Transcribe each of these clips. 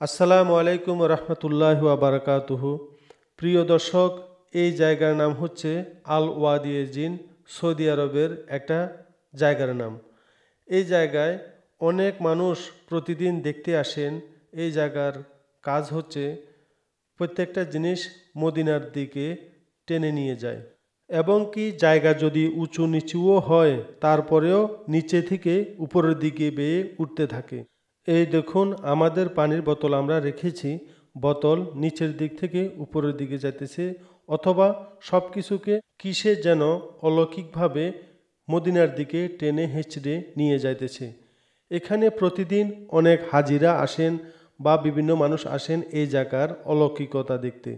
আসসালামু আলাইকুম রহমতুল্লাহ বারাকাতুহু। প্রিয় দর্শক, এই জায়গার নাম হচ্ছে আল ওয়াদি জিন, সৌদি আরবের একটা জায়গার নাম। এই জায়গায় অনেক মানুষ প্রতিদিন দেখতে আসেন। এই জায়গার কাজ হচ্ছে প্রত্যেকটা জিনিস মদিনার দিকে টেনে নিয়ে যায়, এবং কি জায়গা যদি উঁচু নিচুও হয় তারপরেও নিচে থেকে উপরের দিকে বেয়ে উঠতে থাকে। এই দেখুন, আমাদের পানির বোতল আমরা রেখেছি, বোতল নিচের দিক থেকে উপরের দিকে যাইতেছে, অথবা সব কিছুকে কিসে যেন অলৌকিকভাবে মদিনার দিকে টেনে হেঁচড়ে নিয়ে যাইতেছে। এখানে প্রতিদিন অনেক হাজিরা আসেন বা বিভিন্ন মানুষ আসেন এই জায়গার অলৌকিকতা দেখতে।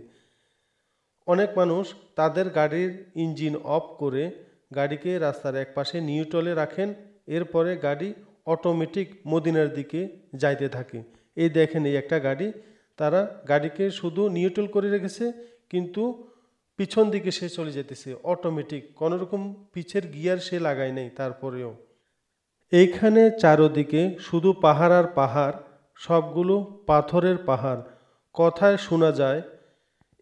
অনেক মানুষ তাদের গাড়ির ইঞ্জিন অফ করে গাড়িকে রাস্তার একপাশে নিউট্রালে রাখেন, এরপরে গাড়ি অটোমেটিক মদিনার দিকে যাইতে থাকে। এই দেখেন, এই একটা গাড়ি, তারা গাড়িকে শুধু নিউট্রাল করে রেখেছে, কিন্তু পিছন দিকে সে চলে যেতেছে অটোমেটিক, কোনোরকম পিছের গিয়ার সে লাগায় নেই। তারপরেও এইখানে চারদিকে শুধু পাহাড় আর পাহাড়, সবগুলো পাথরের পাহাড়। কথায় শোনা যায়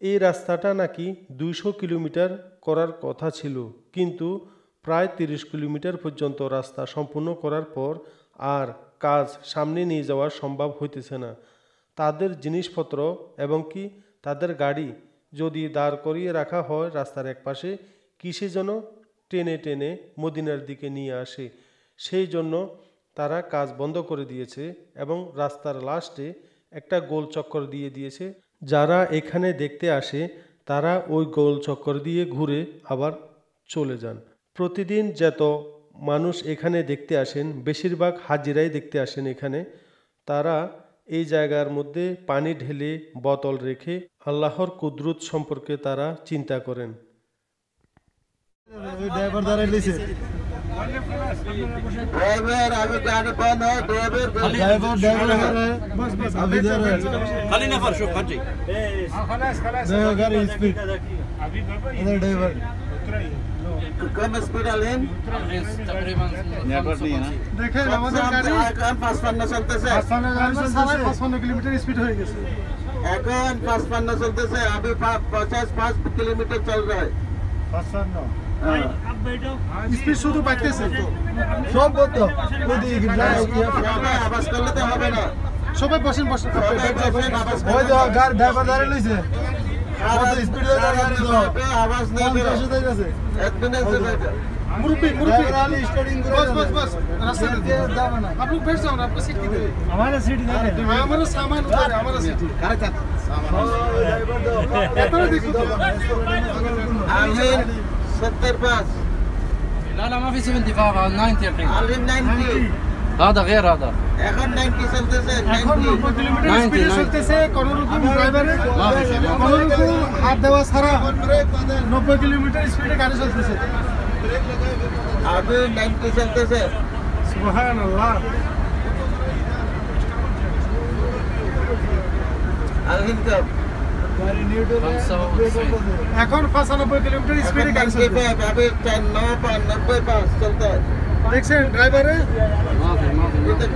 এই রাস্তাটা নাকি 200 কিলোমিটার করার কথা ছিল, কিন্তু প্রায় 30 কিলোমিটার পর্যন্ত রাস্তা সম্পূর্ণ করার পর আর কাজ সামনে নিয়ে যাওয়া সম্ভব হইতেছে না। তাদের জিনিসপত্র এবং কি তাদের গাড়ি যদি দাঁড় করিয়ে রাখা হয় রাস্তার একপাশে, কিসে যেন টেনে টেনে মদিনার দিকে নিয়ে আসে। সেই জন্য তারা কাজ বন্ধ করে দিয়েছে এবং রাস্তার লাস্টে একটা গোল চক্কর দিয়ে দিয়েছে। যারা এখানে দেখতে আসে তারা ওই গোল চক্কর দিয়ে ঘুরে আবার চলে যান। প্রতিদিন যত মানুষ এখানে দেখতে আসেন, বেশিরভাগ হাজিরাই দেখতে আসেন এখানে। তারা এই জায়গার মধ্যে পানি ঢেলে বোতল রেখে আল্লাহর কুদরত সম্পর্কে তারা চিন্তা করেন। ड्राइवर अभी गाड़ी बंद है। अभी खाली नफर शो खर्ची गाड़ी स्पीड ड्राइवर कम स्पीड आलेन দেখেন আমাদের গাড়ি এখন 55 চলতেছে, 55 কিলোমিটার স্পিড হয়ে গেছে। এখন 55 চলতেছে, अभी 55 किलोमीटर चल रहा है। 55 স্পিড শুধু বাড়তেছে তো সব বলতো আওয়াজ করলে তো হবে না। সবাই বসেন বসেন, ওই তো গাড়ি ড্রাইভার দাঁড়িয়ে লইছে, কত স্পিড আওয়াজ নেই গেছে। একদিনে মুরব্বি মুরব্বি স্টার্টিং করে বস বস রাস্তা দিয়ে দাও না। আপনি बैठ जाओ ना, आपको सीट किधर है? हमारा सीट इधर है, हमारा सामान उधर है, हमारा सीट करेक्ट सामान इतना देखो तो आमीन 75 لا لا ما في 75 90 الحين आमीन 90 هذا غير هذا এখন 90 চলতেছে। এখন 90 কিলোমিটার স্পিডে চলতেছে, কোন রকম ড্রাইভারে কোন রকম হাত দেওয়া ছাড়া 90 কিলোমিটার স্পিডে গাড়ি চলতেছে। अभी 90 চলতেছে। সুবহানাল্লাহ। আলহিন কাপ এখন 95 কিলোমিটার স্পিডে গাড়ি চলতেছে। अभी 95 চলতে है। দেখছেন ড্রাইভারে ما في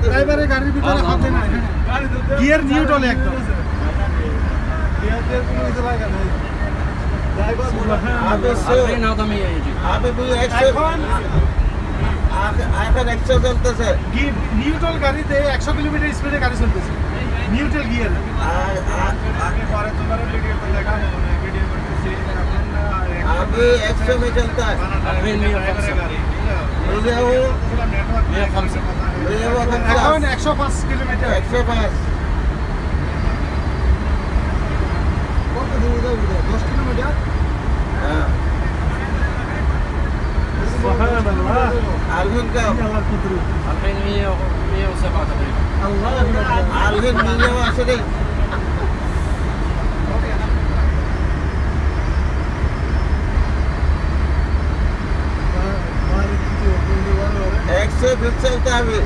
ড্রাইভারে গাড়ির ভিতরে হাত দেয় না, গিয়ার নিউট্রাল একদম। الحين هذا 100 يجي अभी भी 100 এখন 100 চলতেছে। নিউট্রাল গাড়িতে 100 কিলোমিটার স্পিডে গাড়ি চলতেছে, নিউট্রাল গিয়ার। अभी 100 में चलता है। الحين 105 ये वो 105 এখন 105 কিলোমিটার। 105 10 কিলোমিটার। हाँ। সুবহানাল্লাহ। आलहिन का الحين 107 تقريبا आलहिन मिले আসলে একশো 20 চলতে হবে।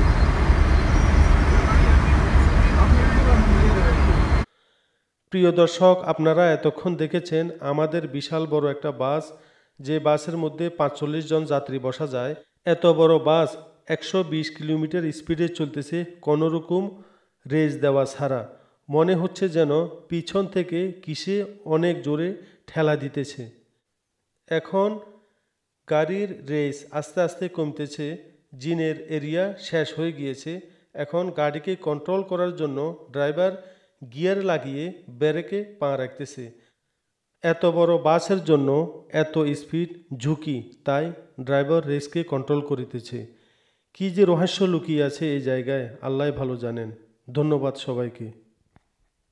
প্রিয় দর্শক, আপনারা এতক্ষণ দেখেছেন আমাদের বিশাল বড় একটা বাস, যে বাসের মধ্যে 45 জন যাত্রী বসা যায়। এত বড় বাস 120 কিলোমিটার স্পিডে চলতেছে, কোনোরকম রেস দেওয়া ছাড়া। মনে হচ্ছে যেন পিছন থেকে কিসে অনেক জোরে ঠেলা দিতেছে। এখন গাড়ির রেস আস্তে আস্তে কমতেছে, জিনের এরিয়া শেষ হয়ে গিয়েছে। এখন গাড়িকে কন্ট্রোল করার জন্য ড্রাইভার গিয়ার লাগিয়ে ব্রেকে পা রাখতেছে। এত বড় বাসের জন্য এত স্পিড ঝুঁকি, তাই ড্রাইভার রেসকে কন্ট্রোল করিতেছে। কী যে রহস্য লুকিয়ে আছে এই জায়গায় আল্লাহ ভালো জানেন। ধন্যবাদ সবাইকে।